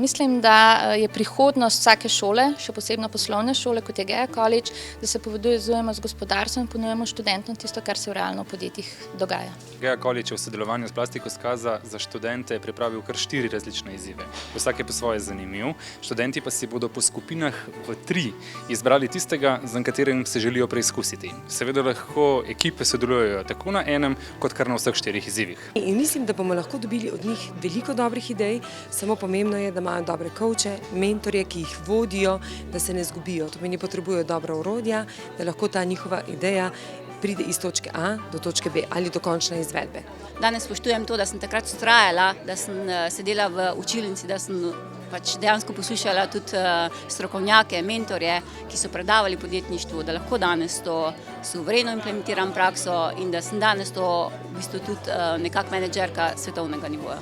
Mislim, da je prihodnost vsake šole, še posebno poslovne šole, kot je GEA College, da se povezujemo z gospodarstvom in ponujemo študentom tisto, kar se v realno v podjetjih dogaja. GEA College je v sodelovanju s Plastiko Skaza za študente pripravil kar 4 različne izzive. Vsak je po svoje zanimiv, študenti pa si bodo po skupinah v 3 izbrali tistega, za katerim se želijo preizkusiti. Seveda lahko ekipe sodelujejo tako na enem, kot kar na vseh 4 izzivih. In mislim, da bomo lahko dobili od njih veliko dobrih idej, samo pomembno je, da imajo dobre coache, mentorje, ki jih vodijo, da se ne zgubijo. To pomeni, potrebujejo dobra orodja, da lahko ta njihova ideja pride iz točke A do točke B ali do končne izvedbe. Danes spoštujem to, da sem takrat vztrajala, da sem sedela v učilnici, da sem dejansko poslušala tudi strokovnjake, mentorje, ki so predavali podjetništvu, da lahko danes to suvereno implementiram prakso in da sem danes to v bistvu tudi nekak menedžerka svetovnega nivoja.